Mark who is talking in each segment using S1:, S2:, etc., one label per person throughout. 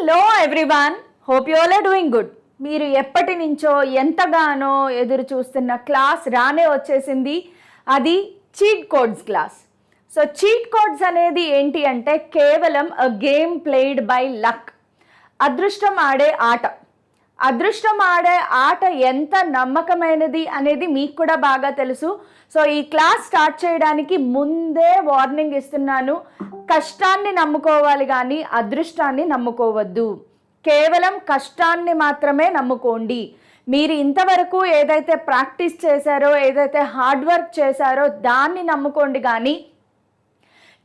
S1: Hello everyone, hope you all are doing good. మీరు ఎప్పటి నుంచో ఎంతగానో ఎదురు చూస్తున్న క్లాస్ రానే వచ్చేసింది. అది cheat codes class. So cheat codes అనేది ఏంటి అంటే కేవలం a game played by luck. అదృష్టం ఆడే ఆట. అదృష్టం ఆడే ఆట ఎంత నమ్మకమైనది అనేది మీకు కూడా బాగా తెలుసు. సో ఈ క్లాస్ స్టార్ట్ చేయడానికి ముందే వార్నింగ్ ఇస్తున్నాను. కష్టాన్ని నమ్ముకోవాలి కానీ అదృష్టాన్ని నమ్ముకోవద్దు. కేవలం కష్టాన్ని మాత్రమే నమ్ముకోండి. మీరు ఇంతవరకు ఏదైతే ప్రాక్టీస్ చేశారో, ఏదైతే హార్డ్ వర్క్ చేశారో దాన్ని నమ్ముకోండి కానీ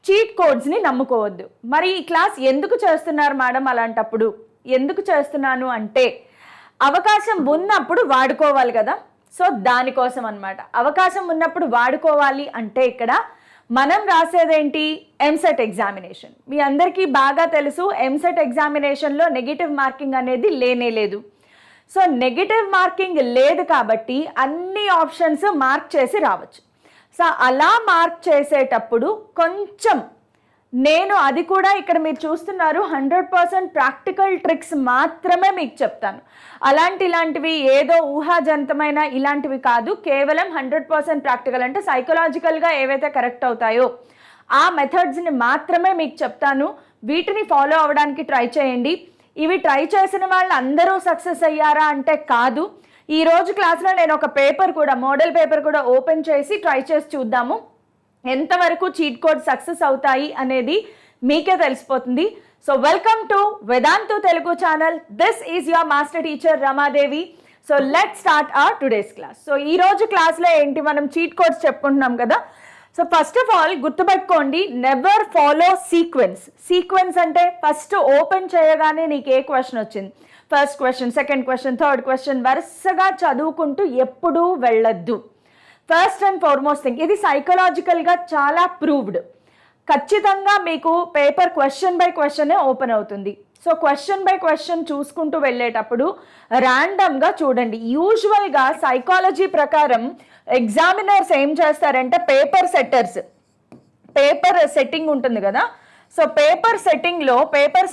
S1: చీట్ కోడ్స్ని నమ్ముకోవద్దు. మరి ఈ క్లాస్ ఎందుకు చేస్తున్నారు మేడం? అలాంటప్పుడు ఎందుకు చేస్తున్నాను అంటే అవకాశం ఉన్నప్పుడు వాడుకోవాలి కదా. సో దానికోసం అన్నమాట. అవకాశం ఉన్నప్పుడు వాడుకోవాలి అంటే ఇక్కడ మనం రాసేదేంటి? ఎంసెట్ ఎగ్జామినేషన్. మీ అందరికీ బాగా తెలుసు ఎంసెట్ ఎగ్జామినేషన్లో నెగిటివ్ మార్కింగ్ అనేది లేనే లేదు. సో నెగిటివ్ మార్కింగ్ లేదు కాబట్టి అన్ని ఆప్షన్స్ మార్క్ చేసి రావచ్చు. సో అలా మార్క్ చేసేటప్పుడు కొంచెం నేను అది కూడా ఇక్కడ మీరు చూస్తున్నారు 100% ప్రాక్టికల్ ట్రిక్స్ మాత్రమే మీకు చెప్తాను. ఇలాంటివి ఏదో ఊహాజనితమైన ఇలాంటివి కాదు. కేవలం 100% ప్రాక్టికల్ అంటే సైకలాజికల్గా ఏవైతే కరెక్ట్ అవుతాయో ఆ మెథడ్స్ని మాత్రమే మీకు చెప్తాను. వీటిని ఫాలో అవ్వడానికి ట్రై చేయండి. ఇవి ట్రై చేసిన వాళ్ళు అందరూ సక్సెస్ అయ్యారా అంటే కాదు. ఈరోజు క్లాస్లో నేను ఒక పేపర్ కూడా, మోడల్ పేపర్ కూడా ఓపెన్ చేసి ట్రై చేసి చూద్దాము. ఎంతవరకు చీట్ కోడ్ సక్సెస్ అవుతాయి అనేది మీకే తెలిసిపోతుంది. So welcome to Vedantu Telugu channel. This is your master teacher Ramadevi. So let start our today's class. So ఈరోజు క్లాస్లో ఏంటి, మనం చీట్ కోడ్స్ చెప్పుకుంటున్నాం కదా. సో ఫస్ట్ ఆఫ్ ఆల్ గుర్తుపెట్టుకోండి, నెవర్ ఫాలో సీక్వెన్స్. సీక్వెన్స్ అంటే ఫస్ట్ ఓపెన్ చేయగానే నీకు ఏ క్వశ్చన్ వచ్చింది, first question, second question, third question వరుసగా చదువుకుంటూ ఎప్పుడూ వెళ్ళొద్దు. ఫస్ట్ అండ్ ఫార్మోస్ట్ థింగ్, ఇది సైకలాజికల్గా చాలా ప్రూవ్డ్. ఖచ్చితంగా మీకు పేపర్ క్వశ్చన్ బై క్వశ్చనే ఓపెన్ అవుతుంది. సో క్వశ్చన్ బై క్వశ్చన్ చూసుకుంటూ వెళ్ళేటప్పుడు ర్యాండమ్గా చూడండి. యూజువల్గా సైకాలజీ ప్రకారం ఎగ్జామినర్స్ ఏం చేస్తారంటే పేపర్ సెట్టింగ్ ఉంటుంది కదా. సో పేపర్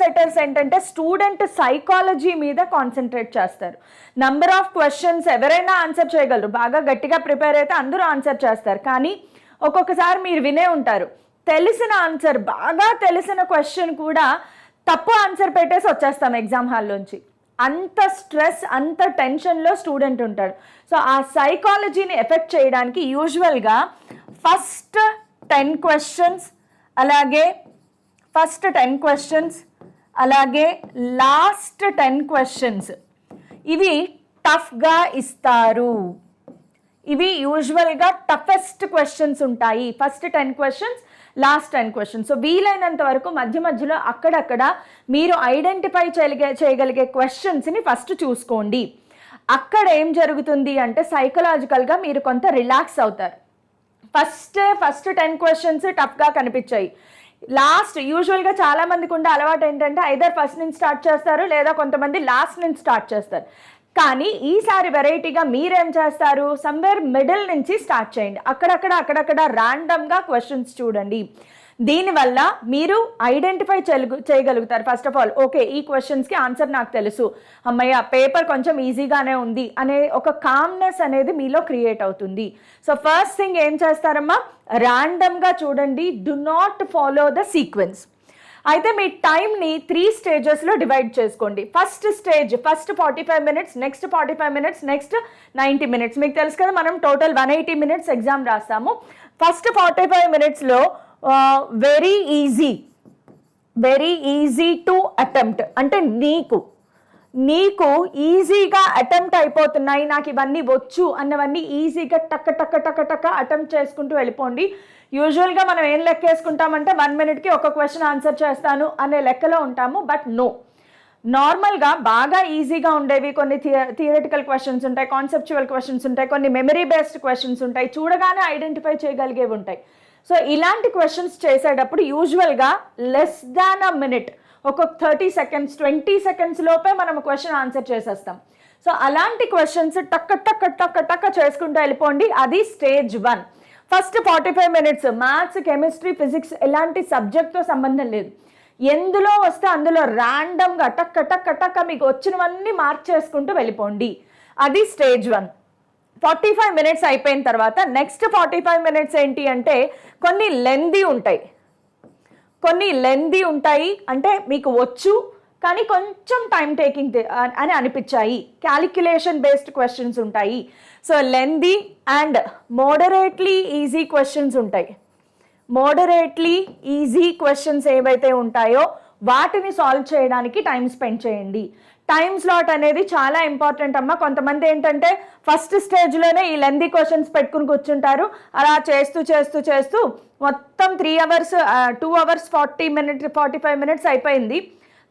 S1: సెట్టర్స్ ఏంటంటే స్టూడెంట్ సైకాలజీ మీద కాన్సన్ట్రేట్ చేస్తారు. నంబర్ ఆఫ్ క్వశ్చన్స్ ఎవరైనా ఆన్సర్ చేయగలరు, బాగా గట్టిగా ప్రిపేర్ అయితే అందరూ ఆన్సర్ చేస్తారు. కానీ ఒక్కొక్కసారి మీరు వినే ఉంటారు, తెలిసిన ఆన్సర్, బాగా తెలిసిన క్వశ్చన్ కూడా తప్పు ఆన్సర్ పెట్టేసి వచ్చేస్తాం ఎగ్జామ్ హాల్లోంచి. అంత స్ట్రెస్, అంత టెన్షన్లో స్టూడెంట్ ఉంటాడు. సో ఆ సైకాలజీని ఎఫెక్ట్ చేయడానికి యూజువల్గా ఫస్ట్ 10 క్వశ్చన్స్ అలాగే లాస్ట్ 10 క్వశ్చన్స్ ఇవి టఫ్గా ఇస్తారు. ఇవి యూజువల్గా టఫెస్ట్ క్వశ్చన్స్ ఉంటాయి. First 10 questions, last 10 questions. So వీలైనంత వరకు మధ్యలో అక్కడక్కడ మీరు ఐడెంటిఫై చేయగలిగే క్వశ్చన్స్ని ఫస్ట్ చూసుకోండి. అక్కడ ఏం జరుగుతుంది అంటే సైకలాజికల్గా మీరు కొంత రిలాక్స్ అవుతారు. ఫస్ట్ 10 క్వశ్చన్స్ టఫ్గా కనిపించాయి. లాస్ట్ యూజువల్గా చాలా మందికి ఉండే అలవాటు ఏంటంటే ఐదర్ ఫస్ట్ నుంచి స్టార్ట్ చేస్తారు లేదా కొంతమంది లాస్ట్ నుంచి స్టార్ట్ చేస్తారు. కానీ ఈసారి వెరైటీగా మీరేం చేస్తారు, సమ్వేర్ మిడిల్ నుంచి స్టార్ట్ చేయండి. అక్కడక్కడ ర్యాండమ్గా క్వశ్చన్స్ చూడండి. దీనివల్ల మీరు ఐడెంటిఫై చేయగలుగుతారు. ఫస్ట్ ఆఫ్ ఆల్ ఓకే, ఈ క్వశ్చన్స్కి ఆన్సర్ నాకు తెలుసు, అమ్మయ్య పేపర్ కొంచెం ఈజీగానే ఉంది అనే ఒక కామ్నెస్ అనేది మీలో క్రియేట్ అవుతుంది. సో ఫస్ట్ థింగ్ ఏం చేస్తారమ్మా, ర్యాండమ్గా చూడండి. Do not follow the sequence. అయితే మీ టైంని 3 స్టేజెస్లో డివైడ్ చేసుకోండి. First stage, first 45 minutes, next 45 minutes, next 90 minutes. మీకు తెలుసు కదా మనం టోటల్ 180 మినిట్స్ ఎగ్జామ్ రాస్తాము. ఫస్ట్ 45 మినిట్స్లో వెరీ ఈజీ టు అటెంప్ట్, అంటే నీకు ఈజీగా అటెంప్ట్ అయిపోతున్నాయి, నాకు ఇవన్నీ వచ్చు అన్నవన్నీ ఈజీగా టక్క అటెంప్ట్ చేసుకుంటూ వెళ్ళిపోండి. యూజువల్గా మనం ఏం లెక్కేసుకుంటామంటే 1 మినిట్కి ఒక క్వశ్చన్ ఆన్సర్ చేస్తాను అనే లెక్కలో ఉంటాము. బట్ నో, నార్మల్గా బాగా ఈజీగా ఉండేవి కొన్ని థియరిటికల్ క్వశ్చన్స్ ఉంటాయి, కాన్సెప్చువల్ క్వశ్చన్స్ ఉంటాయి, కొన్ని మెమరీ బేస్డ్ క్వశ్చన్స్ ఉంటాయి, చూడగానే ఐడెంటిఫై చేయగలిగేవి ఉంటాయి. సో ఇలాంటి క్వశ్చన్స్ చేసేటప్పుడు యూజువల్గా లెస్ దాన్ అ మినిట్, ఒక 30 సెకండ్స్ 20 సెకండ్స్ లోపే మనం క్వశ్చన్ ఆన్సర్ చేసేస్తాం. సో అలాంటి క్వశ్చన్స్ టక్క చేసుకుంటూ వెళ్ళిపోండి. అది stage 1. First 45 minutes maths, chemistry, physics ఎలాంటి సబ్జెక్ట్తో సంబంధం లేదు. ఎందులో వస్తే అందులో ర్యాండమ్గా టక్క మీకు వచ్చినవన్నీ మార్క్ చేసుకుంటూ వెళ్ళిపోండి. అది స్టేజ్ 1. 45 మినిట్స్ అయిపోయిన తర్వాత నెక్స్ట్ 45 మినిట్స్ ఏంటి అంటే కొన్ని లెందీ ఉంటాయి, అంటే మీకు వచ్చు కానీ కొంచెం టైం టేకింగ్ అని అనిపించాయి, క్యాలిక్యులేషన్ బేస్డ్ క్వశ్చన్స్ ఉంటాయి. So lengthy and moderately easy questions ఉంటాయి. మోడరేట్లీ ఈజీ క్వశ్చన్స్ ఏవైతే ఉంటాయో వాటిని సాల్వ్ చేయడానికి టైం స్పెండ్ చేయండి. టైం స్లాట్ అనేది చాలా ఇంపార్టెంట్ అమ్మ. కొంతమంది ఏంటంటే ఫస్ట్ స్టేజ్లోనే ఈ లెందీ క్వశ్చన్స్ పెట్టుకుని కూర్చుంటారు. అలా చేస్తూ మొత్తం 3 hours 2 hours 45 minutes అయిపోయింది.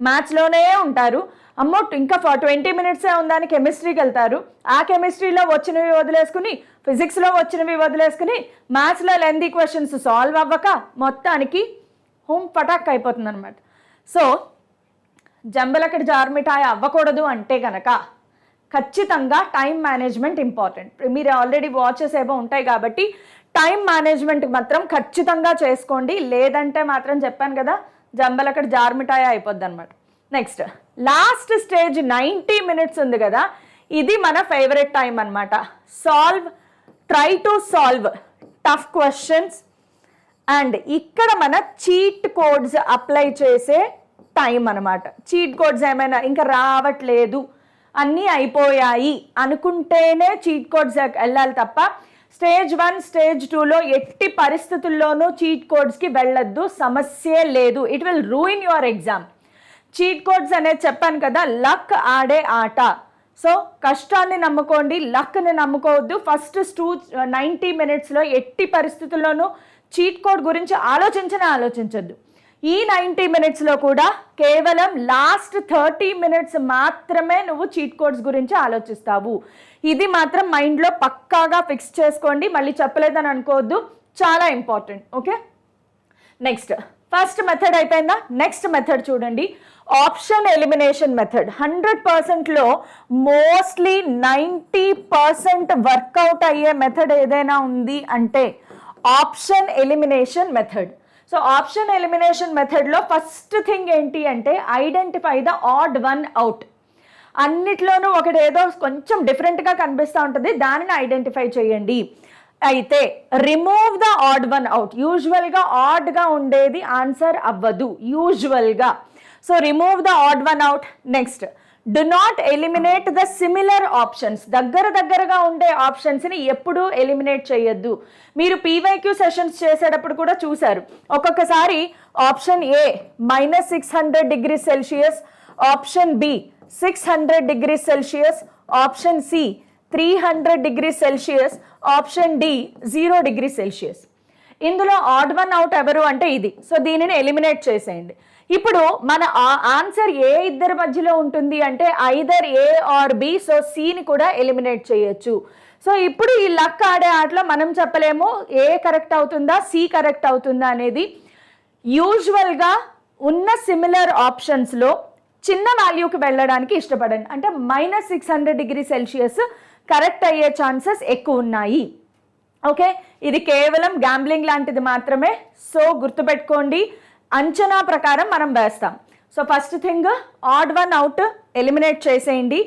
S1: మ్యాథ్స్లోనే ఉంటారు. అమ్మో ఇంకా 20 minutes ఉందని కెమిస్ట్రీకి వెళ్తారు. ఆ కెమిస్ట్రీలో వచ్చినవి వదిలేసుకుని, ఫిజిక్స్లో వచ్చినవి వదిలేసుకుని, మ్యాథ్స్లో లెందీ క్వశ్చన్స్ సాల్వ్ అవ్వక మొత్తానికి పటాక్ అయిపోతుంది అనమాట. సో జంబలకడి జార్మిఠాయి అవ్వకూడదు అంటే కనుక ఖచ్చితంగా టైం మేనేజ్మెంట్ ఇంపార్టెంట్. మీరు ఆల్రెడీ వాచెస్ ఏవో ఉంటాయి కాబట్టి టైం మేనేజ్మెంట్ మాత్రం ఖచ్చితంగా చేసుకోండి. లేదంటే మాత్రం చెప్పాను కదా జంబలకడి జార్మిఠాయి అయిపోద్ది అనమాట. నెక్స్ట్ లాస్ట్ స్టేజ్ 90 minutes ఉంది కదా, ఇది మన ఫేవరెట్ టైం అనమాట. Try to solve tough questions and ఇక్కడ మన చీట్ కోడ్స్ అప్లై చేసే టైం అనమాట. చీట్ కోడ్స్ ఏమైనా ఇంకా రావట్లేదు, అన్నీ అయిపోయాయి అనుకుంటేనే చీట్ కోడ్స్ వెళ్ళాలి తప్ప స్టేజ్ 1 స్టేజ్ 2లో ఎట్టి పరిస్థితుల్లోనూ చీట్ కోడ్స్కి వెళ్ళొద్దు, సమస్యే లేదు. It will ruin your exam. Cheat codes అనేది చెప్పాను కదా, లక్ ఆడే ఆట. సో కష్టాన్ని నమ్ముకోండి, లక్ని నమ్ముకోవద్దు. ఫస్ట్ 90 minutesలో ఎట్టి పరిస్థితుల్లోనూ చీట్ కోడ్ గురించి ఆలోచించద్దు. ఈ 90 minutesలో కూడా కేవలం లాస్ట్ 30 minutes మాత్రమే నువ్వు చీట్ కోడ్స్ గురించి ఆలోచిస్తావు. ఇది మాత్రం మైండ్లో పక్కాగా ఫిక్స్ చేసుకోండి. మళ్ళీ చెప్పలేదని అనుకోవద్దు, చాలా important. Okay, next first method అయిపోయిందా? నెక్స్ట్ మెథడ్ చూడండి, ఆప్షన్ ఎలిమినేషన్ మెథడ్. 100%లో మోస్ట్లీ 90% వర్కౌట్ అయ్యే మెథడ్ ఏదైనా ఉంది అంటే option elimination method. So option elimination మెథడ్లో ఫస్ట్ థింగ్ ఏంటి అంటే identify the odd one out. అన్నిట్లోనూ ఒకటి ఏదో కొంచెం డిఫరెంట్గా కనిపిస్తూ ఉంటుంది, దానిని ఐడెంటిఫై చేయండి. అయితే remove the odd one out. యూజువల్గా ఆడ్గా ఉండేది ఆన్సర్ అవ్వదు యూజువల్గా. So remove the odd one out. Next do not eliminate the similar options. దగ్గరగా ఉండే ఆప్షన్స్ని ఎప్పుడూ ఎలిమినేట్ చేయొద్దు. మీరు పీవైక్యూ సెషన్స్ చేసేటప్పుడు కూడా చూశారు, ఒక్కొక్కసారి option A -600 degrees Celsius, option B 600 degrees Celsius, option C 300 degrees Celsius, option D 0 degrees Celsius. ఇందులో ఆడ్ వన్ అవుట్ ఎవరు అంటే ఇది. సో దీనిని ఎలిమినేట్ చేసేయండి. ఇప్పుడు మన ఆన్సర్ ఏ ఇద్దరి మధ్యలో ఉంటుంది అంటే either A or B. So సిని కూడా ఎలిమినేట్ చేయొచ్చు. సో ఇప్పుడు ఈ లక్ ఆడే ఆటలో మనం చెప్పలేము ఏ కరెక్ట్ అవుతుందా సి కరెక్ట్ అవుతుందా అనేది. యూజువల్గా ఉన్న సిమిలర్ ఆప్షన్స్లో చిన్న వాల్యూకి వెళ్ళడానికి ఇష్టపడండి. అంటే -600 degrees Celsius కరెక్ట్ అయ్యే ఛాన్సెస్ ఎక్కువ ఉన్నాయి. ఓకే, ఇది కేవలం గ్యాంబ్లింగ్ లాంటిది మాత్రమే. సో గుర్తుపెట్టుకోండి, అంచనా ప్రకారం మనం వేస్తాం. So first thing add one out eliminate చేసేయండి.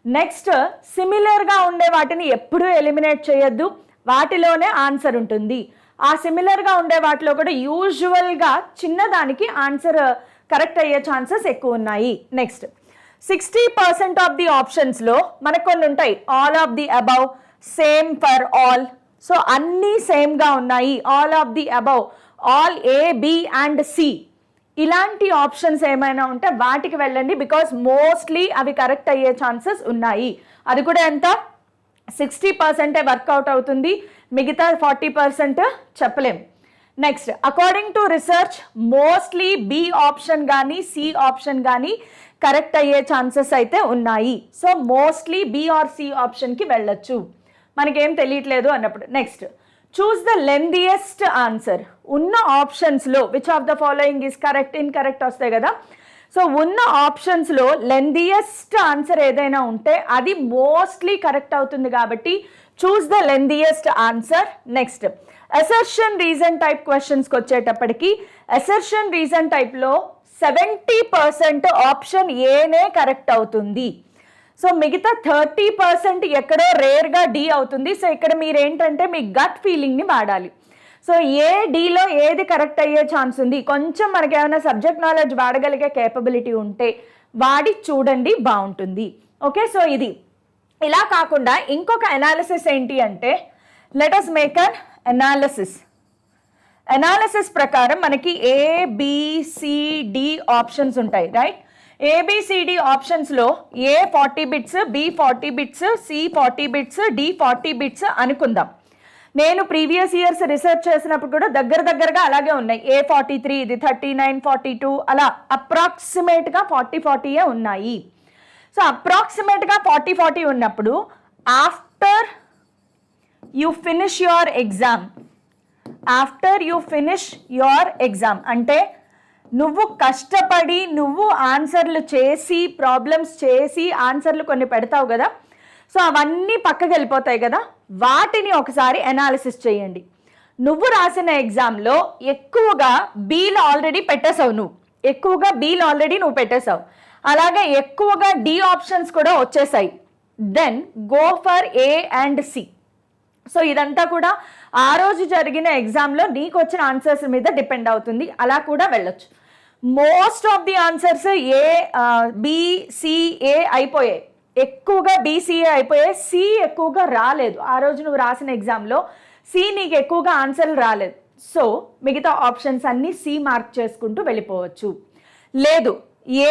S1: నెక్స్ట్ సిమిలర్గా ఉండే వాటిని ఎప్పుడూ ఎలిమినేట్ చేయొద్దు, వాటిలోనే ఆన్సర్ ఉంటుంది. ఆ సిమిలర్గా ఉండే వాటిలో కూడా యూజువల్గా చిన్నదానికి ఆన్సర్ కరెక్ట్ అయ్యే ఛాన్సెస్ ఎక్కువ ఉన్నాయి. నెక్స్ట్ 60% ఆఫ్ ది ఆప్షన్స్లో మనకు కొన్ని ఉంటాయి, all of the above, same for all. So అన్నీ సేమ్గా ఉన్నాయి, all of the above, all A B and C. ఇలాంటి ఆప్షన్స్ ఏమైనా ఉంటే వాటికి వెళ్ళండి, బికాస్ మోస్ట్లీ అవి కరెక్ట్ అయ్యే ఛాన్సెస్ ఉన్నాయి. అది కూడా ఎంత 60% వర్కౌట్ అవుతుంది, మిగతా 40% చెప్పలేం. Next according to research mostly B option కానీ సి ఆప్షన్ కానీ కరెక్ట్ అయ్యే ఛాన్సెస్ అయితే ఉన్నాయి. So mostly B or C ఆప్షన్కి వెళ్ళొచ్చు మనకేం తెలియట్లేదు అన్నప్పుడు. Next choose the lengthiest answer. ఉన్న ఆప్షన్స్లో which of the following is correct incorrect వస్తాయి కదా. సో ఉన్న ఆప్షన్స్లో లెందియెస్ట్ ఆన్సర్ ఏదైనా ఉంటే అది మోస్ట్లీ కరెక్ట్ అవుతుంది కాబట్టి చూస్ the lengthiest answer. Next assertion reason type క్వశ్చన్స్కి వచ్చేటప్పటికి అసర్షన్ రీజన్ టైప్లో 70% ఆప్షన్ ఏనే కరెక్ట్ అవుతుంది. సో మిగతా 30% ఎక్కడో రేర్గా డి అవుతుంది. సో ఇక్కడ మీరు ఏంటంటే మీ గట్ ఫీలింగ్ని వాడాలి. సో ఏ డీలో ఏది కరెక్ట్ అయ్యే ఛాన్స్ ఉంది, కొంచెం మనకి ఏమైనా సబ్జెక్ట్ నాలెడ్జ్ వాడగలిగే కేపబిలిటీ ఉంటే వాడి చూడండి, బాగుంటుంది. ఓకే, సో ఇది ఇలా కాకుండా ఇంకొక అనాలిసిస్ ఏంటి అంటే let us make an analysis ప్రకారం మనకి ABCD ఆప్షన్స్ ఉంటాయి, రైట్? ABCD ఆప్షన్స్లో A 40 bits, B 40 bits, C 40 bits, D 40 bits అనుకుందాం. నేను ప్రీవియస్ ఇయర్స్ రీసెర్చ్ చేసినప్పుడు కూడా దగ్గరగా అలాగే ఉన్నాయి. A 43, ఇది 39, 42 అలా అప్రాక్సిమేట్గా 40 ఉన్నాయి. సో అప్రాక్సిమేట్గా 40 ఉన్నప్పుడు after you finish your exam అంటే నువ్వు కష్టపడి నువ్వు ఆన్సర్లు చేసి ప్రాబ్లమ్స్ చేసి ఆన్సర్లు కొన్ని పెడతావు కదా, సో అవన్నీ పక్కకి వెళ్ళిపోతాయి కదా, వాటిని ఒకసారి అనాలిసిస్ చేయండి. నువ్వు రాసిన ఎగ్జామ్లో ఎక్కువగా బీలు ఆల్రెడీ పెట్టేశావు, అలాగే ఎక్కువగా డి ఆప్షన్స్ కూడా వచ్చేసాయి. Then go for A and C. So ఇదంతా కూడా ఆ రోజు జరిగిన ఎగ్జామ్లో నీకు వచ్చిన ఆన్సర్స్ మీద డిపెండ్ అవుతుంది. అలా కూడా వెళ్ళొచ్చు. Most of the answers BCA అయిపోయాయి, ఎక్కువగా BCA అయిపోయాయి. C ఎక్కువగా రాలేదు. ఆ రోజు నువ్వు రాసిన ఎగ్జామ్లో C నీకు ఎక్కువగా ఆన్సర్లు రాలేదు. సో మిగతా ఆప్షన్స్ అన్నీ C మార్క్ చేసుకుంటూ వెళ్ళిపోవచ్చు. లేదు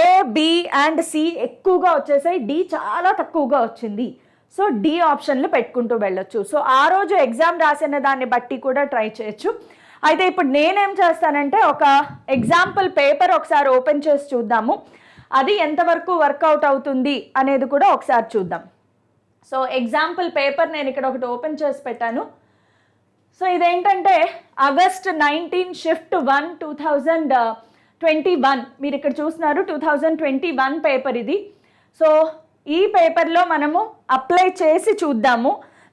S1: A, B and C ఎక్కువగా వచ్చేసాయి, D చాలా తక్కువగా వచ్చింది, సో D ఆప్షన్లు పెట్టుకుంటూ వెళ్ళొచ్చు. సో ఆ రోజు ఎగ్జామ్ రాసిన దాన్ని బట్టి కూడా ట్రై చేయొచ్చు. అయితే ఇప్పుడు నేనేం చేస్తానంటే ఒక ఎగ్జాంపుల్ పేపర్ ఒకసారి ఓపెన్ చేసి చూద్దాము, అది ఎంతవరకు వర్కౌట్ అవుతుంది అనేది కూడా ఒకసారి చూద్దాం. సో ఎగ్జాంపుల్ పేపర్ నేను ఇక్కడ ఒకటి ఓపెన్ చేసి పెట్టాను. సో ఇదేంటంటే August 19 షిఫ్ట్ 1 2021 మీరు ఇక్కడ చూస్తున్నారు 2021 పేపర్ ఇది. సో ఈ పేపర్లో మనము అప్లై చేసి చూద్దాము,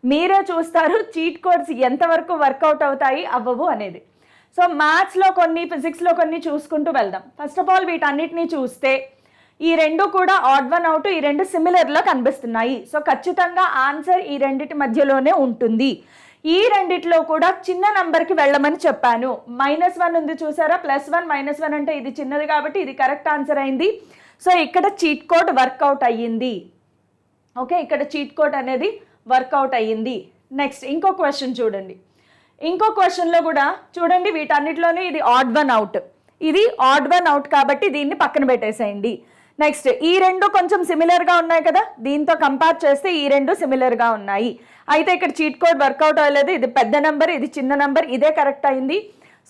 S1: మీరే చూస్తారు చీట్ కోడ్స్ ఎంతవరకు వర్కౌట్ అవుతాయి అవ్వవు అనేది. సో మ్యాథ్స్లో కొన్ని, ఫిజిక్స్లో కొన్ని చూసుకుంటూ వెళ్దాం. ఫస్ట్ ఆఫ్ ఆల్ వీటన్నిటినీ చూస్తే ఈ రెండు కూడా ఆడ్ వన్ అవుట్, ఈ రెండు సిమిలర్లో కనిపిస్తున్నాయి. సో ఖచ్చితంగా ఆన్సర్ ఈ రెండిటి మధ్యలోనే ఉంటుంది. ఈ రెండిట్లో కూడా చిన్న నంబర్కి వెళ్ళమని చెప్పాను. -1 ఉంది చూసారా, +1 -1 అంటే ఇది చిన్నది కాబట్టి ఇది కరెక్ట్ ఆన్సర్ అయింది. సో ఇక్కడ చీట్ కోడ్ వర్కౌట్ అయ్యింది. ఓకే, ఇక్కడ చీట్ కోడ్ అనేది వర్కౌట్ అయ్యింది. నెక్స్ట్ ఇంకో క్వశ్చన్ చూడండి. ఇంకో క్వశ్చన్లో కూడా చూడండి, వీటన్నిటిలోనే ఇది ఆడ్ వన్ అవుట్, ఇది ఆడ్ వన్ అవుట్ కాబట్టి దీన్ని పక్కన పెట్టేసేయండి. నెక్స్ట్ ఈ రెండు కొంచెం సిమిలర్గా ఉన్నాయి కదా, దీంతో కంపేర్ చేస్తే ఈ రెండు సిమిలర్గా ఉన్నాయి. అయితే ఇక్కడ చీట్ కోడ్ వర్కౌట్ అవ్వలేదు, ఇది పెద్ద నెంబర్, ఇది చిన్న నెంబర్, ఇదే కరెక్ట్ అయింది.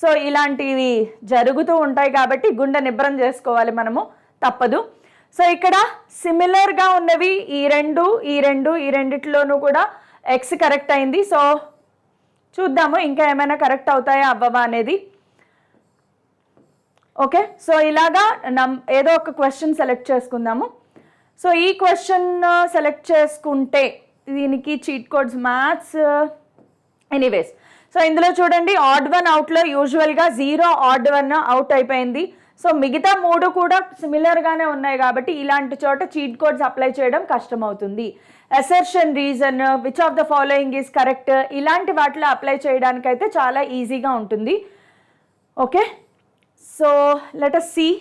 S1: సో ఇలాంటివి జరుగుతూ ఉంటాయి కాబట్టి గుండె నిబ్రం చేసుకోవాలి మనము, తప్పదు. సో ఇక్కడ సిమిలర్గా ఉన్నవి ఈ రెండిట్లోనూ కూడా ఎక్స్ కరెక్ట్ అయింది. సో చూద్దాము ఇంకా ఏమైనా కరెక్ట్ అవుతాయా అవ్వవా అనేది. ఓకే, సో ఇలాగా ఏదో ఒక క్వశ్చన్ సెలెక్ట్ చేసుకుందాము. సో ఈ క్వశ్చన్ సెలెక్ట్ చేసుకుంటే దీనికి cheat codes maths anyways. So ఇందులో చూడండి ఆడ్ వన్ అవుట్లో యూజువల్గా 0 ఆడ్ వన్ అవుట్ అయిపోయింది. సో మిగతా 3 కూడా సిమిలర్గానే ఉన్నాయి కాబట్టి ఇలాంటి చోట చీట్ కోడ్స్ అప్లై చేయడం కష్టమవుతుంది. Assertion reason, which of the following is correct, ఇలాంటి వాటిలో అప్లై చేయడానికైతే చాలా ఈజీగా ఉంటుంది. Okay, so let us see.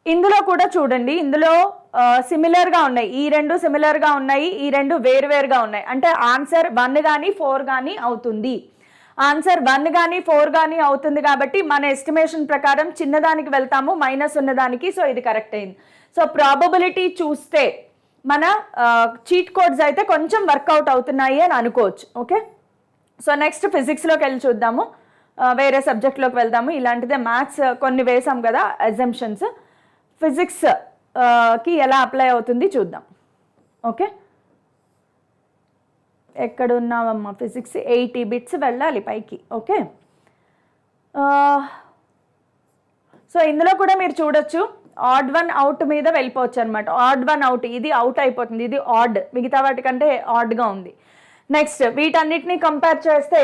S1: ఇందులో కూడా చూడండి, ఇందులో సిమిలర్గా ఉన్నాయి, ఈ రెండు సిమిలర్గా ఉన్నాయి, ఈ రెండు వేరువేరుగా ఉన్నాయి. అంటే ఆన్సర్ 1 కానీ 4 కానీ అవుతుంది. ఆన్సర్ 1 కానీ 4 కానీ అవుతుంది కాబట్టి మన ఎస్టిమేషన్ ప్రకారం చిన్నదానికి వెళ్తాము, మైనస్ ఉన్నదానికి. సో ఇది కరెక్ట్ అయింది. సో ప్రాబబిలిటీ చూస్తే మన చీట్ కోడ్స్ అయితే కొంచెం వర్కౌట్ అవుతున్నాయి అని అనుకోవచ్చు. ఓకే, సో నెక్స్ట్ ఫిజిక్స్లోకి వెళ్ళి చూద్దాము, వేరే సబ్జెక్ట్లోకి వెళ్దాము. ఇలాంటిదే మ్యాథ్స్ కొన్ని వేసాం కదా అజంప్షన్స్, ఫిజిక్స్కి ఎలా అప్లై అవుతుంది చూద్దాం. ఓకే, ఎక్కడున్నావమ్మా ఫిజిక్స్, 80 బిట్స్ వెళ్ళాలి పైకి. ఓకే, సో ఇందులో కూడా మీరు చూడొచ్చు ఆడ్ వన్ అవుట్ మీద వెళ్ళిపోవచ్చు అనమాట. ఆడ్ వన్ అవుట్, ఇది అవుట్ అయిపోతుంది, ఇది ఆడ్, మిగతా వాటికంటే ఆడ్గా ఉంది. నెక్స్ట్ వీటన్నిటిని కంపేర్ చేస్తే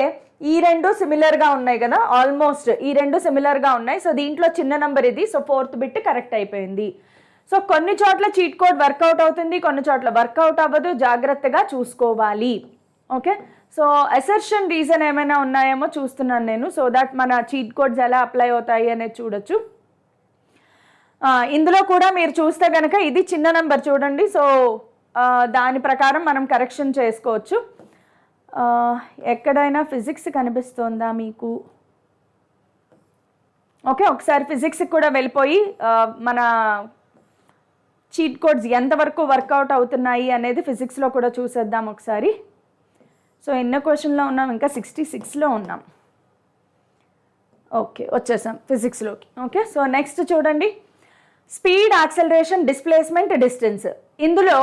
S1: ఈ రెండు సిమిలర్గా ఉన్నాయి కదా, ఆల్మోస్ట్ ఈ రెండు సిమిలర్గా ఉన్నాయి. సో దీంట్లో చిన్న నెంబర్ ఇది, సో 4th బిట్ కరెక్ట్ అయిపోయింది. సో కొన్ని చోట్ల చీట్ కోడ్ వర్కౌట్ అవుతుంది, కొన్ని చోట్ల వర్కౌట్ అవ్వదు, జాగ్రత్తగా చూసుకోవాలి. ఓకే, సో అసర్షన్ రీజన్ ఏమైనా ఉన్నాయేమో చూస్తున్నాను నేను, సో దట్ మన చీట్ కోడ్స్ ఎలా అప్లై అవుతాయి అనేది చూడొచ్చు. ఇందులో కూడా మీరు చూస్తే కనుక ఇది చిన్న నెంబర్ చూడండి, సో దాని ప్రకారం మనం కరెక్షన్ చేసుకోవచ్చు. ఎక్కడైనా ఫిజిక్స్ కనిపిస్తుందా మీకు? ఓకే, ఒకసారి ఫిజిక్స్కి కూడా వెళ్ళిపోయి మన చీట్ కోడ్స్ ఎంతవరకు వర్కౌట్ అవుతున్నాయి అనేది ఫిజిక్స్లో కూడా చూసేద్దాం ఒకసారి. సో ఎన్నో క్వశ్చన్లో ఉన్నాం, ఇంకా 66లో ఉన్నాం. ఓకే, వచ్చేసాం ఫిజిక్స్లోకి. ఓకే, సో నెక్స్ట్ చూడండి, స్పీడ్, యాక్సలరేషన్, డిస్ప్లేస్మెంట్, డిస్టెన్స్. ఇందులో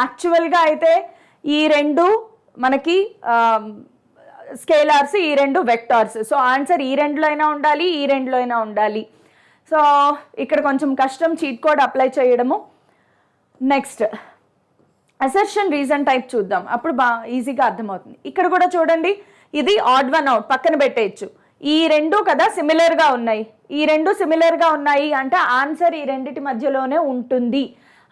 S1: యాక్చువల్గా అయితే ఈ రెండు మనకి స్కేలార్స్, ఈ రెండు వెక్టార్స్. సో ఆన్సర్ ఈ రెండులో అయినా ఉండాలి, ఈ రెండులో అయినా ఉండాలి. సో ఇక్కడ కొంచెం కష్టం చీట్ కోడ్ అప్లై చేయడము. నెక్స్ట్ అసర్షన్ రీజన్ టైప్ చూద్దాం, అప్పుడు ఈజీగా అర్థమవుతుంది. ఇక్కడ కూడా చూడండి, ఇది ఆడ్ వన్ అవుట్ పక్కన పెట్టేయచ్చు. ఈ రెండు కదా సిమిలర్గా ఉన్నాయి, ఈ రెండు సిమిలర్గా ఉన్నాయి అంటే ఆన్సర్ ఈ రెండిటి మధ్యలోనే ఉంటుంది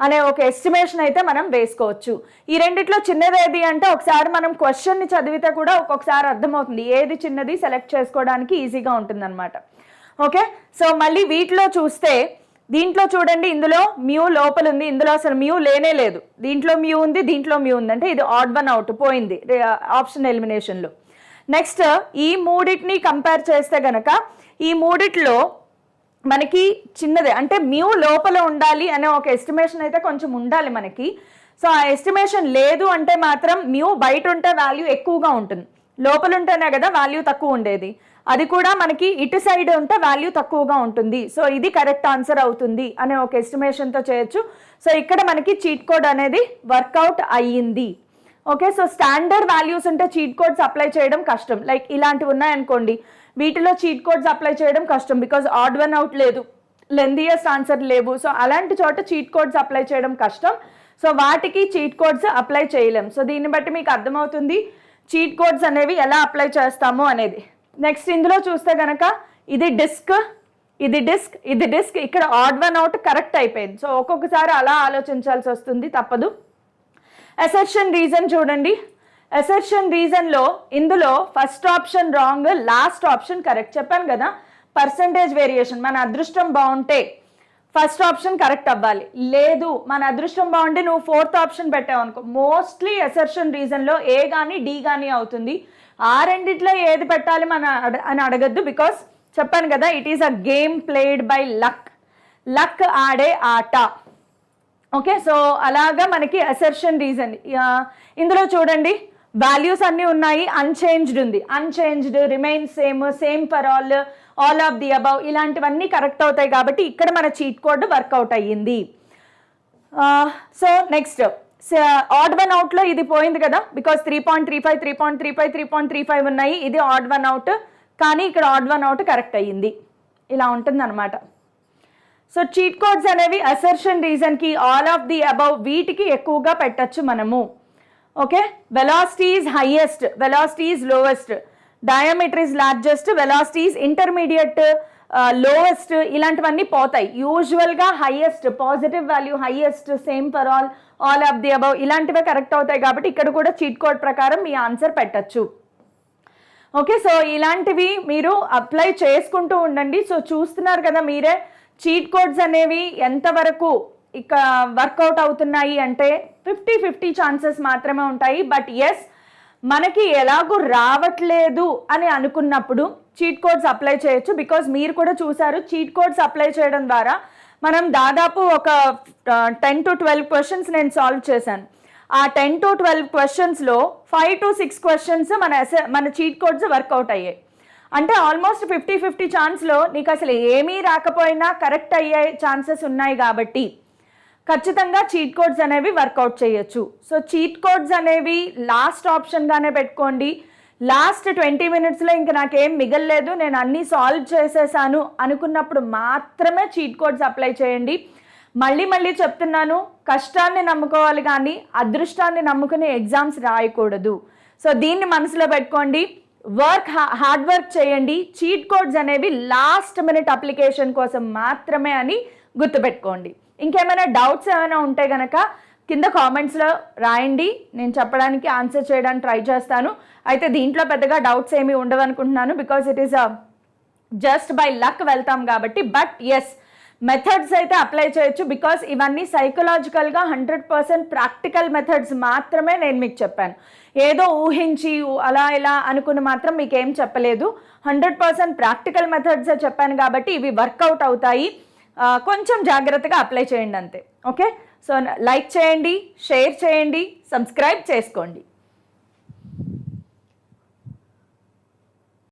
S1: అనే ఒక ఎస్టిమేషన్ అయితే మనం వేసుకోవచ్చు. ఈ రెండిట్లో చిన్నది ఏది అంటే ఒకసారి మనం క్వశ్చన్ని చదివితే కూడా ఒక్కొక్కసారి అర్థమవుతుంది, ఏది చిన్నది సెలెక్ట్ చేసుకోవడానికి ఈజీగా ఉంటుంది అనమాట. ఓకే, సో మళ్ళీ వీటిలో చూస్తే దీంట్లో చూడండి, ఇందులో మ్యూ లోపల ఉంది, ఇందులో అసలు మ్యూ లేనే లేదు. దీంట్లో మ్యూ ఉంది, దీంట్లో మ్యూ ఉంది, అంటే ఇది ఆడ్ వన్ అవుట్ పోయింది ఆప్షన్ ఎలిమినేషన్లో. నెక్స్ట్ ఈ మూడింటిని కంపేర్ చేస్తే గనక ఈ మూడిట్లో మనకి చిన్నదే, అంటే మ్యూ లోపల ఉండాలి అనే ఒక ఎస్టిమేషన్ అయితే కొంచెం ఉండాలి మనకి. సో ఆ ఎస్టిమేషన్ లేదు అంటే మాత్రం మ్యూ బయట ఉంటే వాల్యూ ఎక్కువగా ఉంటుంది, లోపల ఉంటేనే కదా వాల్యూ తక్కువ ఉండేది. అది కూడా మనకి ఇటు సైడ్ ఉంటే వాల్యూ తక్కువగా ఉంటుంది. సో ఇది కరెక్ట్ ఆన్సర్ అవుతుంది అనే ఒక ఎస్టిమేషన్తో చేయొచ్చు. సో ఇక్కడ మనకి చీట్ కోడ్ అనేది వర్కౌట్ అయ్యింది. ఓకే, సో స్టాండర్డ్ వాల్యూస్ ఉంటే చీట్ కోడ్స్ అప్లై చేయడం కష్టం. లైక్ ఇలాంటివి ఉన్నాయనుకోండి, వీటిలో చీట్ కోడ్స్ అప్లై చేయడం కష్టం, బికాజ్ ఆడ్ వన్ అవుట్ లేదు, లెందియస్ట్ ఆన్సర్ లేవు. సో అలాంటి చోట చీట్ కోడ్స్ అప్లై చేయడం కష్టం. సో వాటికి చీట్ కోడ్స్ అప్లై చేయలేం. సో దీన్ని బట్టి మీకు అర్థమవుతుంది చీట్ కోడ్స్ అనేవి ఎలా అప్లై చేస్తాము అనేది. నెక్స్ట్ ఇందులో చూస్తే కనుక ఇది డిస్క్, ఇది డిస్క్, ఇది డిస్క్, ఇక్కడ ఆడ్ వన్ అవుట్ కరెక్ట్ అయిపోయింది. సో ఒక్కొక్కసారి అలా ఆలోచించాల్సి వస్తుంది, తప్పదు. అసర్షన్ రీజన్ చూడండి, అసర్షన్ రీజన్లో ఇందులో first option wrong, last option correct. చెప్పాను కదా పర్సంటేజ్ వేరియేషన్, మన అదృష్టం బాగుంటే ఫస్ట్ ఆప్షన్ కరెక్ట్ అవ్వాలి, లేదు మన అదృష్టం బాగుంటే నువ్వు 4th ఆప్షన్ పెట్టావు అనుకో, మోస్ట్లీ అసర్షన్ రీజన్లో ఏ కానీ డి కానీ అవుతుంది. ఆ రెండిట్లో ఏది పెట్టాలి అని అడగద్దు, బికాస్ చెప్పాను కదా it is a game played by luck, luck ఆడే ఆట. ఓకే, సో అలాగా మనకి అసర్షన్ రీజన్. ఇందులో చూడండి వాల్యూస్ అన్నీ ఉన్నాయి, అన్చేంజ్డ్ ఉంది, unchanged, remain same, same for all, all of the above, ఇలాంటివన్నీ కరెక్ట్ అవుతాయి కాబట్టి ఇక్కడ మన చీట్ కోడ్ వర్కౌట్ అయ్యింది. సో నెక్స్ట్ ఆడ్ వన్ అవుట్లో ఇది పోయింది కదా, బికాస్ 3.35, 3.35, 3.35 ఉన్నాయి, ఇది ఆడ్ వన్ అవుట్, కానీ ఇక్కడ ఆడ్ వన్ అవుట్ కరెక్ట్ అయ్యింది. ఇలా ఉంటుంది అనమాట. సో చీట్ కోడ్స్ అనేవి అసర్షన్ రీజన్కి, ఆల్ ఆఫ్ ది అబౌవ్ వీటికి ఎక్కువగా పెట్టచ్చు మనము. Okay, velocity is highest, velocity is lowest, diameter is largest, velocity is intermediate, lowest, ఇలాంటివన్నీ పోతాయి. యూజువల్గా highest, positive value highest, same for all, all of the above ఇలాంటివే కరెక్ట్ అవుతాయి కాబట్టి ఇక్కడ కూడా చీట్ కోడ్ ప్రకారం మీ ఆన్సర్ పెట్టచ్చు. ఓకే, సో ఇలాంటివి మీరు అప్లై చేసుకుంటూ ఉండండి. సో చూస్తున్నారు కదా మీరే చీట్ కోడ్స్ అనేవి ఎంతవరకు ఇక వర్కౌట్ అవుతున్నాయి అంటే 50-50 ఛాన్సెస్ మాత్రమే ఉంటాయి. బట్ ఎస్, మనకి ఎలాగూ రావట్లేదు అని అనుకున్నప్పుడు చీట్ కోడ్స్ అప్లై చేయొచ్చు. బికాజ్ మీరు కూడా చూసారు చీట్ కోడ్స్ అప్లై చేయడం ద్వారా మనం దాదాపు ఒక 10 to 12 క్వశ్చన్స్ నేను సాల్వ్ చేశాను. ఆ 10 to 12 క్వశ్చన్స్లో 5 to 6 క్వశ్చన్స్ మన చీట్ కోడ్స్ వర్కౌట్ అయ్యాయి. అంటే ఆల్మోస్ట్ 50-50 ఛాన్స్లో నీకు అసలు ఏమీ రాకపోయినా కరెక్ట్ అయ్యే ఛాన్సెస్ ఉన్నాయి కాబట్టి ఖచ్చితంగా చీట్ కోడ్స్ అనేవి వర్కౌట్ చేయొచ్చు. సో చీట్ కోడ్స్ అనేవి లాస్ట్ ఆప్షన్గానే పెట్టుకోండి. లాస్ట్ 20 minutesలో ఇంకా నాకేం మిగలలేదు, నేను అన్నీ సాల్వ్ చేసేసాను అనుకున్నప్పుడు మాత్రమే చీట్ కోడ్స్ అప్లై చేయండి. మళ్ళీ మళ్ళీ చెప్తున్నాను, కష్టాన్ని నమ్ముకోవాలి కానీ అదృష్టాన్ని నమ్ముకుని ఎగ్జామ్స్ రాయకూడదు. సో దీన్ని మనసులో పెట్టుకోండి. హార్డ్ వర్క్ చేయండి. చీట్ కోడ్స్ అనేవి లాస్ట్ మినిట్ అప్లికేషన్ కోసం మాత్రమే అని గుర్తుపెట్టుకోండి. ఇంకేమైనా డౌట్స్ ఏమైనా ఉంటే కనుక కింద కామెంట్స్లో రాయండి, నేను చెప్పడానికి ఆన్సర్ చేయడానికి ట్రై చేస్తాను. అయితే దీంట్లో పెద్దగా డౌట్స్ ఏమీ ఉండవు అనుకుంటున్నాను, because it is just by luck వెళ్తాం కాబట్టి. బట్ ఎస్, మెథడ్స్ అయితే అప్లై చేయొచ్చు, బికాస్ ఇవన్నీ సైకలాజికల్గా 100% ప్రాక్టికల్ మెథడ్స్ మాత్రమే నేను మీకు చెప్పాను. ఏదో ఊహించి అలా ఇలా అనుకుని మాత్రం మీకు ఏం చెప్పలేదు. 100% ప్రాక్టికల్ మెథడ్సే చెప్పాను కాబట్టి ఇవి వర్కౌట్ అవుతాయి. కొంచెం జాగ్రత్తగా అప్లై చేయండి అంతే. ఓకే, సో లైక్ చేయండి, షేర్ చేయండి, సబ్స్క్రైబ్ చేసుకోండి.